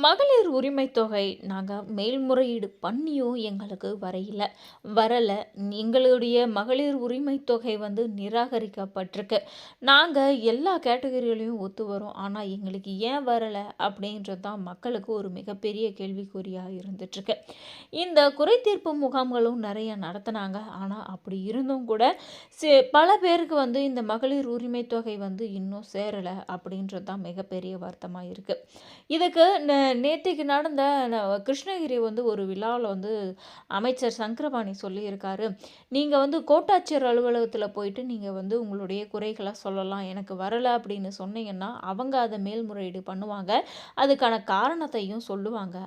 மகளிர் உரிமை தொகை நாங்கள் மேல்முறையீடு பண்ணியும் எங்களுக்கு வரலை. எங்களுடைய மகளிர் உரிமை தொகை வந்து நிராகரிக்கப்பட்டிருக்கு. நாங்கள் எல்லா கேட்டகரியிலையும் ஒத்து வரோம். ஆனால் எங்களுக்கு ஏன் வரலை அப்படின்றது தான் மக்களுக்கு ஒரு மிகப்பெரிய கேள்விக்குறியாக இருந்துட்டுருக்கு. இந்த குறைதீர்ப்பு முகாம்களும் நிறைய நடத்தினாங்க. ஆனால் அப்படி இருந்தும் கூட பல பேருக்கு வந்து இந்த மகளிர் உரிமை தொகை வந்து இன்னும் சேரலை அப்படின்றது தான் மிகப்பெரிய வருத்தமாக இருக்குது. இதுக்கு நேத்திக்கு நடந்த கிருஷ்ணகிரி வந்து ஒரு விழாவில் வந்து அமைச்சர் சங்கரபாணி சொல்லியிருக்காரு. நீங்கள் வந்து கோட்டாட்சியர் அலுவலகத்தில் போயிட்டு நீங்கள் வந்து உங்களுடைய குறைகளை சொல்லலாம். எனக்கு வரலை அப்படின்னு சொன்னீங்கன்னா அவங்க அதை மேல்முறையீடு பண்ணுவாங்க. அதுக்கான காரணத்தையும் சொல்லுவாங்க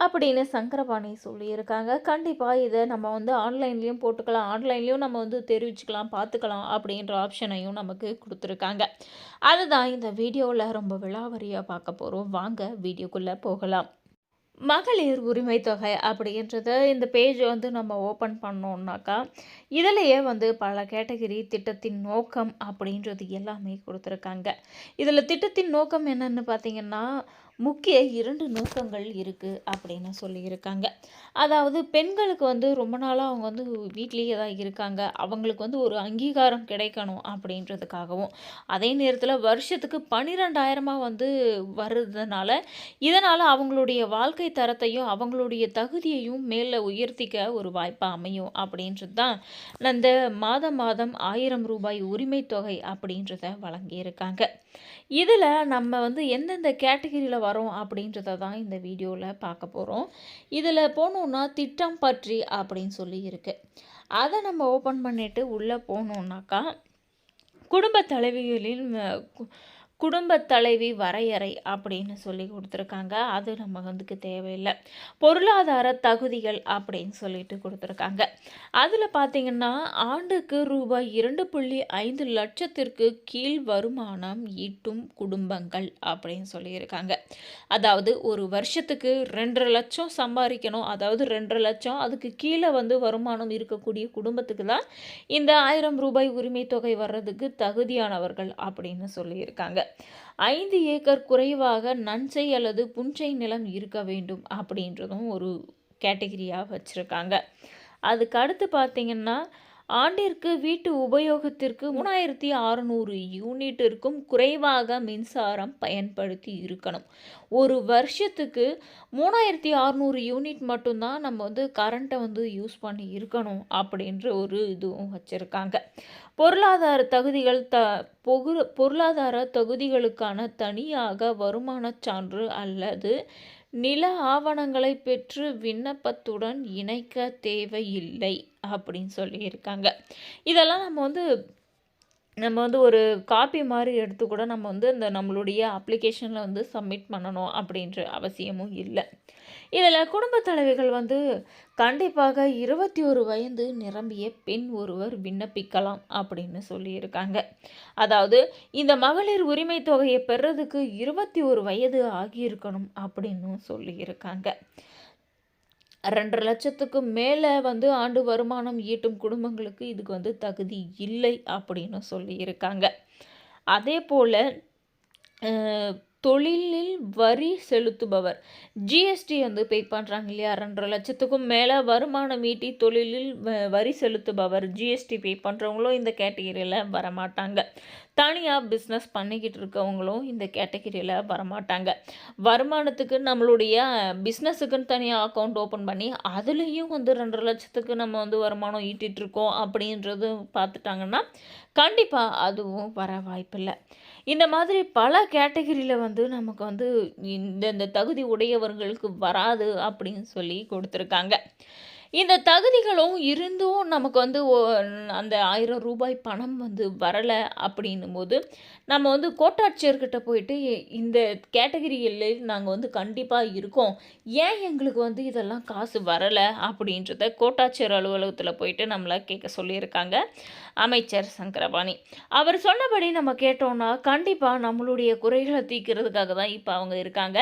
அப்படின்னு சங்கரபாணி சொல்லியிருக்காங்க. கண்டிப்பாக இதை நம்ம வந்து ஆன்லைன்லேயும் போட்டுக்கலாம், ஆன்லைன்லேயும் நம்ம வந்து தெரிவிச்சுக்கலாம், பார்த்துக்கலாம் அப்படின்ற ஆப்ஷனையும் நமக்கு கொடுத்துருக்காங்க. அதுதான் இந்த வீடியோவில் ரொம்ப விலாவரியாக பார்க்க போகிறோம். வாங்க வீடியோக்குள்ளே போகலாம். மகளிர் உரிமை தொகை அப்படின்றத இந்த பேஜ் வந்து நம்ம ஓப்பன் பண்ணோம்னாக்கா இதிலையே வந்து பல கேட்டகரி திட்டத்தின் நோக்கம் அப்படின்றது எல்லாமே கொடுத்துருக்காங்க. இதில் திட்டத்தின் நோக்கம் என்னன்னு பார்த்தீங்கன்னா முக்கிய 2 நோக்கங்கள் இருக்குது அப்படின்னு சொல்லியிருக்காங்க. அதாவது பெண்களுக்கு வந்து ரொம்ப நாளாக அவங்க வந்து வீட்லேயே தான் இருக்காங்க. அவங்களுக்கு வந்து ஒரு அங்கீகாரம் கிடைக்கணும் அப்படின்றதுக்காகவும், அதே நேரத்தில் வருஷத்துக்கு 12,000 வந்து வர்றதுனால இதனால் அவங்களுடைய வாழ்க்கை தரத்தையும் அவங்களுடைய தகுதியையும் மேலே உயர்த்திக்க ஒரு வாய்ப்பாக அமையும் அப்படின்றது தான் இந்த மாதம் 1000 ரூபாய் உரிமை தொகை அப்படின்றத வழங்கியிருக்காங்க. இதில் நம்ம வந்து எந்தெந்த கேட்டகிரியில் வரோம் அப்படின்றத தான் இந்த வீடியோவில் பார்க்க போகிறோம். இதில் போனோன்னா திட்டம் பற்றி அப்படின்னு சொல்லி இருக்கு. அதை நம்ம ஓப்பன் பண்ணிவிட்டு உள்ளே போனோம்னாக்கா குடும்ப தலைவி வரையறை அப்படின்னு சொல்லி கொடுத்துருக்காங்க. அது நம்ம வந்துக்கு தேவையில்லை. பொருளாதார தகுதிகள் அப்படின்னு சொல்லிட்டு கொடுத்துருக்காங்க. அதில் பார்த்திங்கன்னா ஆண்டுக்கு ரூபாய் 2.5 லட்சத்திற்கு கீழ் வருமானம் ஈட்டும் குடும்பங்கள் அப்படின்னு சொல்லியிருக்காங்க. அதாவது ஒரு வருஷத்துக்கு 2.5 லட்சம் சம்பாதிக்கணும். அதாவது 2.5 லட்சம் அதுக்கு கீழே வந்து வருமானம் இருக்கக்கூடிய குடும்பத்துக்கு தான் இந்த 1000 ரூபாய் உரிமை தொகை வர்றதுக்கு தகுதியானவர்கள் அப்படின்னு சொல்லியிருக்காங்க. 5 ஏக்கர் குறைவாக நன்சை அல்லது புஞ்சை நிலம் இருக்க வேண்டும் அப்படின்றதும் ஒரு கேட்டகிரியாக வச்சுருக்காங்க. அதுக்கு அடுத்து பார்த்திங்கன்னா ஆண்டிற்கு வீட்டு உபயோகத்திற்கு 3600 யூனிட்டிற்கும் குறைவாக மின்சாரம் பயன்படுத்தி இருக்கணும். ஒரு வருஷத்துக்கு 3600 யூனிட் மட்டும்தான் நம்ம வந்து கரண்ட்டை வந்து யூஸ் பண்ணி இருக்கணும் அப்படின்ற ஒரு இதுவும் வச்சுருக்காங்க. பொருளாதார தகுதிகளுக்கான தனியாக வருமானச் சான்று அல்லது நில ஆவணங்களை பெற்று விண்ணப்பத்துடன் இணைக்க தேவையில்லை அப்படின்னு சொல்லியிருக்காங்க. இதெல்லாம் நம்ம வந்து ஒரு காப்பி மாதிரி எடுத்து கூட நம்ம வந்து இந்த நம்மளுடைய அப்ளிகேஷனில் வந்து சப்மிட் பண்ணணும் அப்படின்ற அவசியமும் இல்லை. இதில் குடும்பத் தலைவிகள் வந்து கண்டிப்பாக 21 வயது நிரம்பிய பெண் ஒருவர் விண்ணப்பிக்கலாம் அப்படின்னு சொல்லியிருக்காங்க. அதாவது இந்த மகளிர் உரிமை தொகையை பெறதுக்கு 21 வயது ஆகியிருக்கணும் அப்படின்னு சொல்லியிருக்காங்க. 2.5 லட்சத்துக்கு மேலே வந்து ஆண்டு வருமானம் ஈட்டும் குடும்பங்களுக்கு இதுக்கு வந்து தகுதி இல்லை அப்படின்னு சொல்லியிருக்காங்க. அதே போல் தொழிலில் வரி செலுத்துபவர் ஜிஎஸ்டி வந்து பே பண்ணுறாங்க இல்லையா? 2.5 லட்சத்துக்கும் மேலே வருமானம் ஈட்டி தொழிலில் வரி செலுத்துபவர் ஜிஎஸ்டி பே பண்ணுறவங்களும் இந்த கேட்டகிரியில் வரமாட்டாங்க. தனியாக பிஸ்னஸ் பண்ணிக்கிட்டு இருக்கவங்களும் இந்த கேட்டகிரியில் வரமாட்டாங்க. வருமானத்துக்கு நம்மளுடைய பிஸ்னஸுக்குன்னு தனியாக அக்கௌண்ட் ஓப்பன் பண்ணி அதுலேயும் வந்து 2.5 லட்சத்துக்கு நம்ம வந்து வருமானம் ஈட்டிகிட்ருக்கோம் அப்படின்றது பார்த்துட்டாங்கன்னா கண்டிப்பாக அதுவும் வர வாய்ப்பில்லை. இந்த மாதிரி பல கேட்டகிரியில் வந்து நமக்கு வந்து இந்த தகுதி உடையவர்களுக்கு வராது அப்படின்னு சொல்லி கொடுத்துருக்காங்க. இந்த தகுதிகளும் இருந்தும் நமக்கு வந்து அந்த 1000 ரூபாய் பணம் வந்து வரலை அப்படின்னும் போது நம்ம வந்து கோட்டாட்சியர்கிட்ட போயிட்டு இந்த கேட்டகிரியில் நாங்கள் வந்து கண்டிப்பாக இருக்கோம், ஏன் எங்களுக்கு வந்து இதெல்லாம் காசு வரலை அப்படின்றத கோட்டாட்சியர் அலுவலகத்தில் போயிட்டு நம்மளை கேட்க சொல்லியிருக்காங்க அமைச்சர் சங்கரபாணி. அவர் சொன்னபடி நம்ம கேட்டோம்னா கண்டிப்பாக நம்மளுடைய குறைகளை தீர்க்கிறதுக்காக தான் இப்போ அவங்க இருக்காங்க.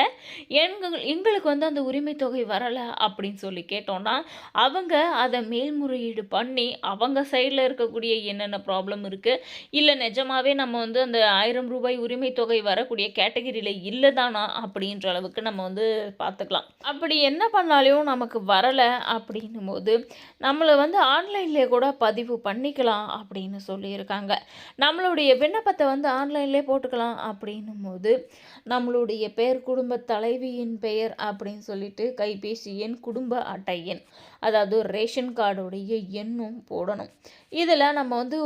எங்களுக்கு வந்து அந்த உரிமை தொகை வரலை அப்படின்னு சொல்லி கேட்டோம்னா அவங்க அதை மேல்முறையீடு பண்ணி அவங்க சைடில் இருக்கக்கூடிய என்னென்ன ப்ராப்ளம் இருக்குது, இல்லை நிஜமாவே நம்ம வந்து அந்த ரூ. 1000 உரிமை தொகை வரக்கூடிய கேட்டகரியில் இல்லை தானா அப்படின்ற அளவுக்கு நம்ம வந்து பார்த்துக்கலாம். அப்படி என்ன பண்ணாலும் நமக்கு வரலை அப்படின்னும் போது நம்மளை வந்து ஆன்லைன்லேயே கூட பதிவு பண்ணிக்கலாம் அப்படின்னு சொல்லியிருக்காங்க. நம்மளுடைய விண்ணப்பத்தை வந்து ஆன்லைன்லேயே போட்டுக்கலாம் அப்படின்னும் போது நம்மளுடைய பெயர், குடும்ப தலைவியின் பெயர் அப்படின்னு சொல்லிட்டு கைபேசி எண், குடும்ப அட்டை எண், அதாவது ரேஷன் கார்டுடைய எண்ணும் போடணும். இதில் நம்ம வந்து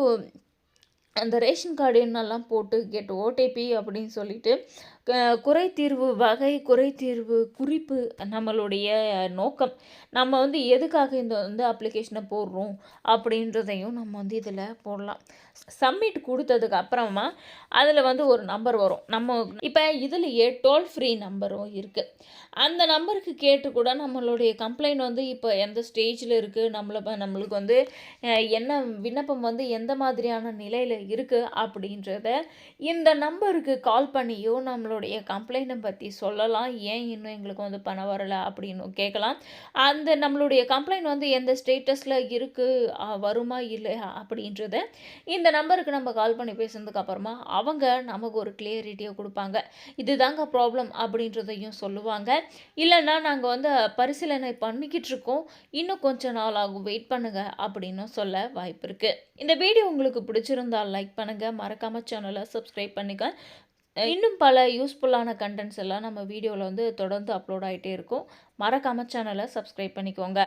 அந்த ரேஷன் கார்டு எண்ணெல்லாம் போட்டு கெட் ஓடிபி அப்படின்னு சொல்லிட்டு குறைதீர்வு வகை, குறைதீர்வு குறிப்பு, நம்மளுடைய நோக்கம், நம்ம வந்து எதுக்காக இந்த வந்து அப்ளிகேஷனை போடுறோம் அப்படின்றதையும் நம்ம வந்து இதில் போடலாம். சப்மிட் கொடுத்ததுக்கு அப்புறமா அதில் வந்து ஒரு நம்பர் வரும். நம்ம இப்போ இதுலேயே டோல் ஃப்ரீ நம்பரும் இருக்குது. அந்த நம்பருக்கு கேட்டு கூட நம்மளுடைய கம்ப்ளைண்ட் வந்து இப்போ எந்த ஸ்டேஜில் இருக்குது, நம்மளுக்கு வந்து என்ன விண்ணப்பம் வந்து எந்த மாதிரியான நிலையில் இருக்குது அப்படின்றத இந்த நம்பருக்கு கால் பண்ணியோ நம்மளுடைய கம்ப்ளைண்ட்டை பற்றி சொல்லலாம். ஏன் இன்னும் எங்களுக்கு வந்து பணம் வரலை அப்படின்னு கேட்கலாம். அந்த நம்மளுடைய கம்ப்ளைண்ட் வந்து எந்த ஸ்டேட்டஸில் இருக்குது, வருமா இல்லையா அப்படின்றத இந்த நம்பருக்கு நம்ம கால் பண்ணி பேசுனதுக்கு அப்புறமா அவங்க நமக்கு ஒரு கிளியரிட்டியை கொடுப்பாங்க. இதுதாங்க ப்ராப்ளம் அப்படின்றதையும் சொல்லுவாங்க. இல்லைன்னா நாங்கள் வந்து பரிசீலனை பண்ணிக்கிட்டு இருக்கோம், இன்னும் கொஞ்சம் நாள் ஆகும், வெயிட் பண்ணுங்க அப்படின்னு சொல்ல வாய்ப்பு இருக்குது. இந்த வீடியோ உங்களுக்கு பிடிச்சிருந்தால் லைக் பண்ணுங்கள், மறக்காமல் சேனலை சப்ஸ்கிரைப் பண்ணிக்க. இன்னும் பல யூஸ்ஃபுல்லான கண்டென்ட்ஸ் எல்லாம் நம்ம வீடியோவில் வந்து தொடர்ந்து அப்லோட் ஆகிட்டே இருக்கும். மறக்காமல் சேனலை சப்ஸ்கிரைப் பண்ணிக்கோங்க.